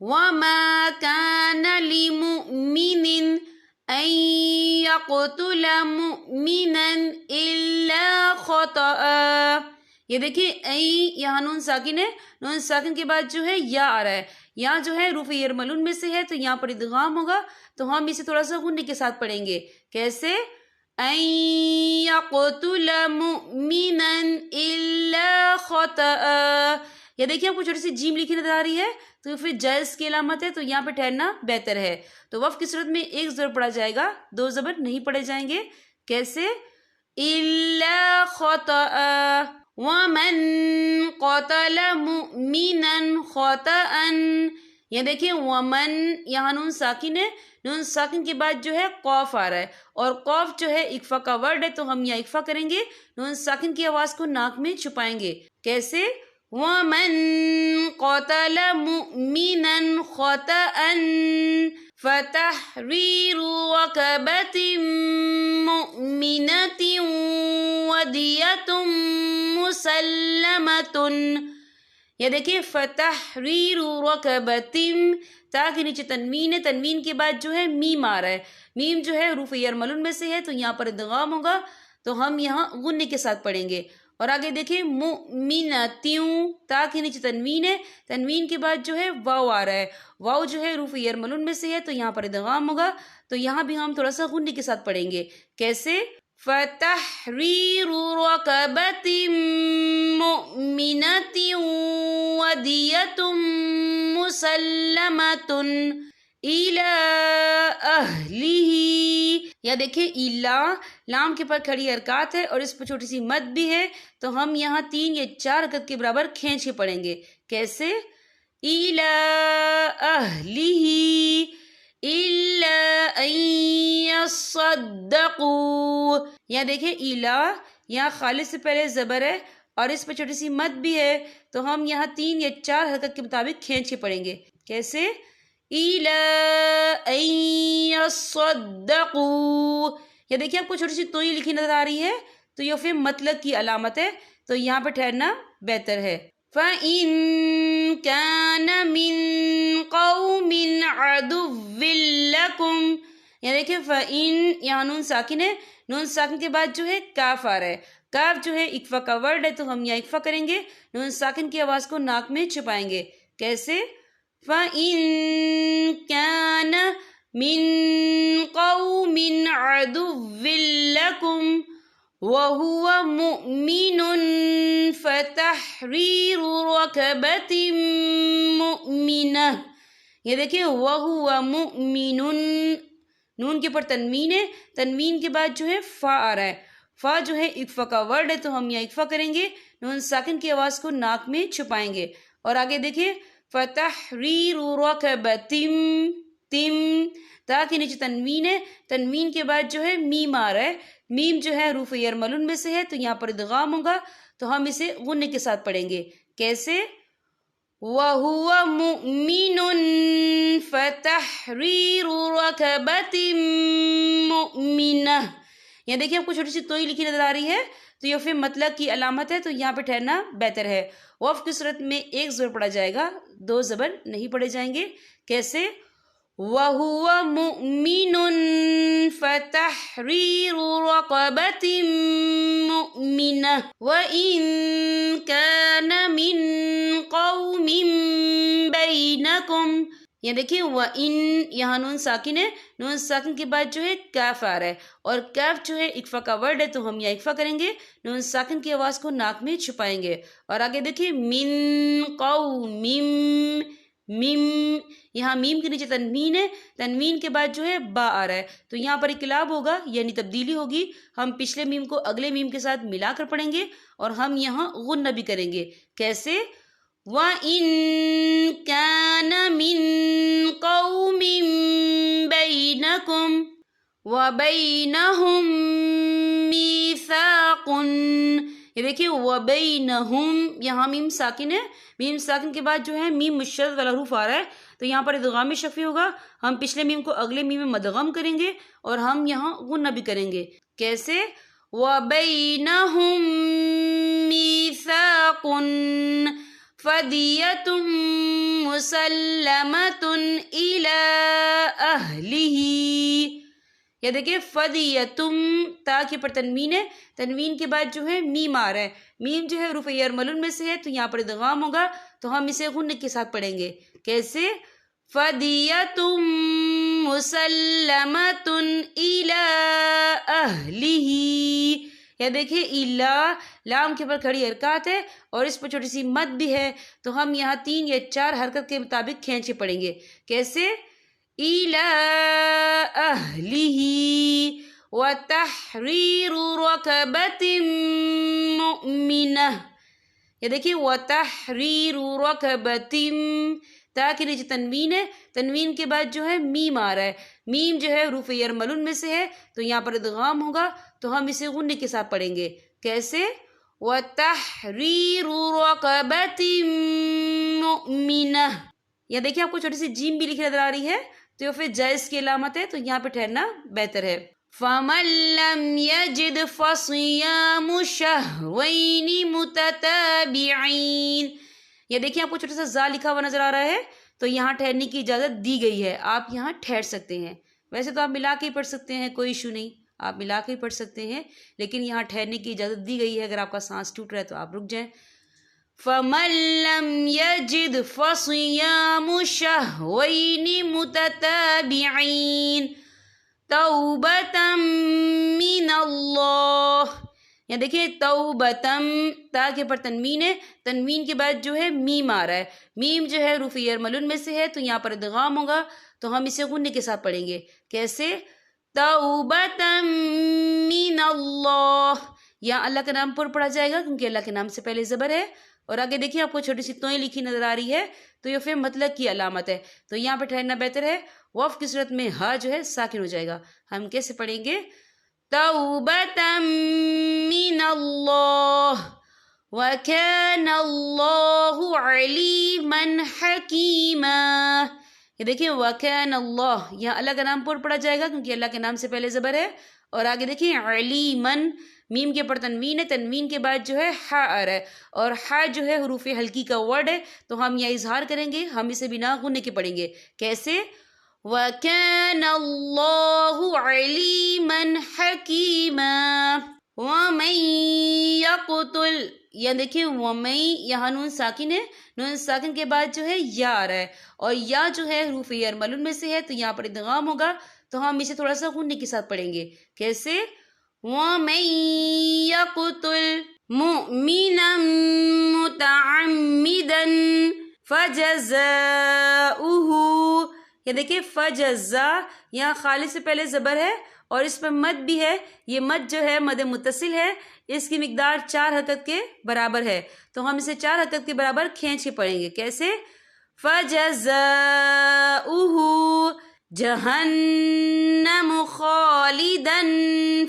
وَمَا كَانَ لِمُؤْمِنٍ أَن يَقْتُلَ مُؤْمِنًا إِلَّا خَطَأً۔ یہ دیکھیں یہاں نون ساکن ہے، نون ساکن کے بعد جو ہے یا آ رہا ہے، یہاں جو ہے حروف یرملون میں سے ہے تو یہاں پر ادغام ہوگا، تو ہم اسے تھوڑا سا غنّے کے ساتھ پڑھیں گے۔ کیسے؟ أَن يَقْتُلَ مُؤْمِنًا إِلَّا خَطَأً۔ یا دیکھیں آپ کو چھوٹی سی جیم لکھی نظر آ رہی ہے تو پھر جائز کی علامت ہے، تو یہاں پہ ٹھہرنا بہتر ہے۔ تو وقف کی صورت میں ایک زبر پڑھا جائے گا، دو زبر نہیں پڑھے جائیں گے۔ کیسے؟ إِلَّا خَطَأً وَمَن قَتَلَ مُؤْمِنًا خَطَأً۔ یہ دیکھیں ومن، یہاں نون ساکن ہے، نون ساکن کے بعد جو ہے قوف آ رہا ہے، اور قوف جو ہے اکفا کا ورڈ ہے، تو ہم یہاں اکفا کریں گے، نون ساکن کی آواز کو ناک میں چھپائیں گے۔ کیسے؟ وَمَن قَتَلَ مُؤْمِنًا خَطَأً فَتَحْرِيرُ رَقَبَةٍ مُؤْمِنَةٍ وَدِيَةٌ مُسَلَّمَةٌ۔ یہ دیکھیں فَتَحْرِيرُ رَقَبَةٍ، تا کے نیچے تنوین ہے، تنوین کے بعد جو ہے میم آ رہا ہے، میم جو ہے حروف یرملون میں سے ہے تو یہاں پر ادغام ہوگا، تو ہم یہاں غنّے کے ساتھ پڑھیں گے۔ اور آگے دیکھیں مؤمنتیوں، تا کے نیچے تنوین ہے، تنوین کے بعد جو ہے واو آ رہا ہے، واو جو ہے حروف یرملون میں سے ہے تو یہاں پر ادغام ہوگا، تو یہاں بھی ہم تھوڑا سا غنّے کے ساتھ پڑھیں گے۔ کیسے؟ فَتَحْرِيرُ رَقَبَةٍ مُؤْمِنَةٍ وَدِيَةٌ مُسَلَّمَةٌ إِلَىٰ أَهْلِهِ۔ یا دیکھیں الا، لام کے پر کھڑی حرکات ہے اور اس پر چھوٹی سی مد بھی ہے، تو ہم یہاں 3 یا 4 حرکت کے برابر کھینچ کے پڑھیں گے۔ کیسے؟ إِلَىٰ أَهْلِهِ إِلَّا أَن يَصَّدَّقُوا۔ یا دیکھیں الا، یہاں خالص سے پہلے زبر ہے اور اس پر چھوٹی سی مد بھی ہے، تو ہم یہاں 3 یا 4 حرکت کے مطابق کھینچ کے پڑھیں گے۔ کیسے؟ إِلَىٰ أَن يَصَّدَّقُوا۔ یا دیکھیں آپ کو چھوٹی سی توئی لکھی نظر آ رہی ہے، تو یہ پھر مطلق کی علامت ہے، تو یہاں پہ ٹھہرنا بہتر ہے۔ فَإِن كَانَ مِن قَوْمٍ عَدُوٍّ لَكُمْ۔ یا دیکھیں فَإِن، یہاں نون ساکن ہے، نون ساکن کے بعد جو ہے کاف آ رہا ہے، کاف جو ہے اکفا کا ورڈ ہے، تو ہم یہاں اکفا کریں گے، نون ساکن کی آواز کو ناک میں چھپائیں گے۔ کیسے؟ فَإِن كَانَ مِن قَوْمٍ عَدُوٍّ لَكُمْ وَهُوَ مُؤْمِنٌ فَتَحْرِيرُ رَقَبَةٍ مُؤْمِنَةٍ۔ یہ دیکھیں وَهُوَ مُؤْمِنٌ، نون کے پر تنوین ہے، تنوین کے بعد جو ہے فا آ رہا ہے، فا جو ہے اکفا کا ورڈ ہے، تو ہم یہاں اکفا کریں گے، نون ساکن کی آواز کو ناک میں چھپائیں گے۔ اور آگے دیکھیں فَتَحْرِيرُ رَقَبَةٍ، تم، تا کے نیچے تنوین ہے، تنوین کے بعد جو ہے میم آ رہا ہے، میم جو ہے حروف یرملون میں سے ہے تو یہاں پر ادغام ہوگا، تو ہم اسے غنّے کے ساتھ پڑھیں گے۔ کیسے؟ وَهُوَ مُؤْمِنٌ فَتَحْرِيرُ رَقَبَةٍ مُؤْمِنَةٍ۔ یا دیکھیں آپ کو چھوٹی سی توئی لکھی نظر آ رہی ہے، تو یہ پھر مطلق کی علامت ہے، تو یہاں پہ ٹھہرنا بہتر ہے۔ وقف کی صورت میں ایک زبر پڑھا جائے گا، دو زبر نہیں پڑھے جائیں گے۔ کیسے؟ وَهُوَ مُؤْمِنٌ فَتَحْرِيرُ رَقَبَةٍ مُؤْمِنَةٍ وَإِن كَانَ مِن قَوْمٍ بَيْنَكُمْ۔ یہ دیکھیں وَإِن، یہاں نون ساکن ہے، نون ساکن کے بعد جو ہے کاف آ رہا ہے، اور کاف جو ہے اکفا کا ورڈ ہے، تو ہم یہاں اکفا کریں گے، نون ساکن کی آواز کو ناک میں چھپائیں گے۔ اور آگے دیکھیں من قوم، میم، یہاں میم کے نیچے تنوین ہے، تنوین کے بعد جو ہے با آ رہا ہے، تو یہاں پر انقلاب ہوگا، یعنی تبدیلی ہوگی، ہم پچھلے میم کو اگلے میم کے ساتھ ملا کر پڑھیں گے، اور ہم یہاں غنّہ بھی کریں گے۔ کیسے؟ وَإِن كَانَ مِن قَوْمٍ بَيْنَكُمْ وَبَيْنَهُمْ مِيثَاقٌ. یہ دیکھیے وَبَيْنَهُمْ، یہاں میم ساکن ہے، میم ساکن کے بعد جو ہے میم مشدد والا حروف آ رہا ہے، تو یہاں پر ادغام شفوی ہوگا. ہم پچھلے میم کو اگلے میم میں مدغم کریں گے اور ہم یہاں غنہ بھی کریں گے. کیسے؟ وَبَيْنَهُمْ مِيثَاقٌ فَدِيَةٌ مُسَلَّمَةٌ إِلَىٰ أَهْلِهِ. یا دیکھیں فَدِيَةٌ، تا کے پر تنوین ہے، تنوین کے بعد جو ہے میم آ رہا ہے، میم جو ہے حروف یرملون میں سے ہے، تو یہاں پر ادغام ہوگا، تو ہم اسے غنہ کے ساتھ پڑھیں گے. کیسے؟ فَدِيَةٌ مُسَلَّمَةٌ إِلَىٰ أَهْلِهِ. یا دیکھیں الا، لام کے پر کھڑی حرکات ہے اور اس پر چھوٹی سی مد بھی ہے، تو ہم یہاں 3 یا 4 حرکت کے مطابق کھینچ کے پڑھیں گے. کیسے؟ إِلَىٰ أَهْلِهِ وَتَحْرِيرُ رَقَبَةٍ مُؤْمِنَةٍ. یا دیکھیں وَتَحْرِيرُ رَقَبَةٍ، تا کے نیچے تنوین ہے، تنوین کے بعد جو ہے میم آ رہا ہے، میم جو ہے حروف یرملون میں سے ہے، تو یہاں پر ادغام ہوگا، تو ہم اسے غنہ کے ساتھ پڑھیں گے. کیسے؟ وَتَحْرِيرُ رَقَبَةٍ مُؤْمِنَةٍ. یا دیکھیں آپ کو چھوٹی سی جیم بھی لکھی نظر آ رہی ہے، تو یہ پھر جائز کی علامت ہے، تو یہاں پہ ٹھہرنا بہتر ہے. فَمَن لَّمْ يَجِدْ فَصِيَامُ شَهْرَيْنِ مُتَتَابِعَيْنِ. یا دیکھیں آپ کو چھوٹا سا زا لکھا ہوا نظر آ رہا ہے، تو یہاں ٹھہرنے کی اجازت دی گئی ہے، آپ یہاں ٹھہر سکتے ہیں. ویسے تو آپ ملا کے ہی پڑھ سکتے ہیں، کوئی ایشو نہیں، آپ ملا کے ہی پڑھ سکتے ہیں، لیکن یہاں ٹھہرنے کی اجازت دی گئی ہے. اگر آپ کا سانس ٹوٹ رہا ہے تو آپ رک جائیں. فَمَن لَّمْ يَجِدْ فَصِيَامُ شَهْرَيْنِ مُتَتَابِعَيْنِ تَوْبَةً مِّنَ اللَّهِ. یا دیکھیں توبتم، تا کے پر تنوین ہے، تنوین کے بعد جو ہے میم آ رہا ہے، میم جو ہے حروف یرملون میں سے ہے، تو یہاں پر ادغام ہوگا، تو ہم اسے غنہ کے ساتھ پڑھیں گے. کیسے؟ توبتم من اللہ. یہاں اللہ کا نام پر پڑھا جائے گا کیونکہ اللہ کے نام سے پہلے زبر ہے، اور آگے دیکھیں آپ کو چھوٹی سی توئیں لکھی نظر آ رہی ہے، تو یہ پھر مطلق کی علامت ہے، تو یہاں پہ ٹھہرنا بہتر ہے. وقف کی صورت میں ہا جو ہے ساکن ہو جائے گا. ہم کیسے پڑھیں گے؟ توبة من اللہ وَكَانَ اللَّهُ عَلِيمًا حَكِيمًا. یہ دیکھیں وَكَانَ اللَّهُ، یہاں اللہ کا نام پر پڑھا جائے گا کیونکہ اللہ کے نام سے پہلے زبر ہے، اور آگے دیکھیں علیمن، میم کے پر تنوین ہے، تنوین کے بعد جو ہے ہا آ رہا ہے، اور ہا جو ہے حروف ہلکی کا ورڈ ہے، تو ہم یہ اظہار کریں گے، ہم اسے بنا غنہ کے پڑھیں گے. کیسے؟ وَكَانَ اللَّهُ عَلِيمًا حَكِيمًا. وَمَن يَقْتُلْ، یا دیکھیں وَمَن، یہاں نون ساکن ہے، نون ساکن کے بعد جو ہے یا آ رہا ہے، اور یا جو ہے حروف یرملون میں سے ہے، تو یہاں پر ادغام ہوگا، تو ہم اسے تھوڑا سا غنہ کے ساتھ پڑھیں گے. کیسے؟ وَمَن يَقْتُلْ مُؤْمِنًا مُتَعَمِّدًا فَجَزَاؤُهُ. یا دیکھیں فجزا، یہاں خالص سے پہلے زبر ہے اور اس پہ مد بھی ہے، یہ مد جو ہے مد متصل ہے، اس کی مقدار 4 حرکت کے برابر ہے، تو ہم اسے 4 حرکت کے برابر کھینچ کے پڑھیں گے. کیسے؟ فجزاؤه جہنم خالدا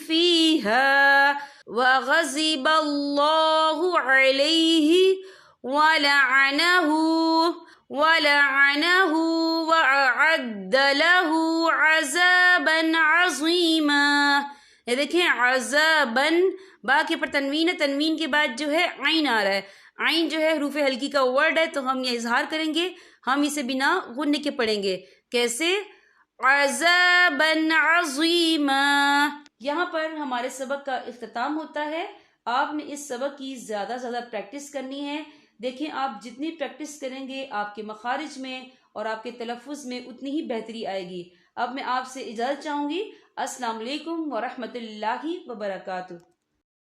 فیہا وغضب اللہ علیہ وَلَعَنَهُ وَأَعَدَّ لَهُ عَذَابًا عَظِيمًا. یہ دیکھیں عذابًا، با کے پر تنوین ہے، تنوین کے بعد جو ہے عین آ رہا ہے، عین جو ہے حروف ہلکی کا ورڈ ہے، تو ہم یہ اظہار کریں گے، ہم اسے بنا غنہ کے پڑھیں گے. کیسے؟ عَذَابًا عَظِيمًا. یہاں پر ہمارے سبق کا اختتام ہوتا ہے. آپ نے اس سبق کی زیادہ سے زیادہ پریکٹس کرنی ہے. دیکھیں آپ جتنی پریکٹس کریں گے آپ کے مخارج میں اور آپ کے تلفظ میں اتنی ہی بہتری آئے گی. اب میں آپ سے اجازت چاہوں گی. السلام علیکم ورحمۃ اللہ وبرکاتہ.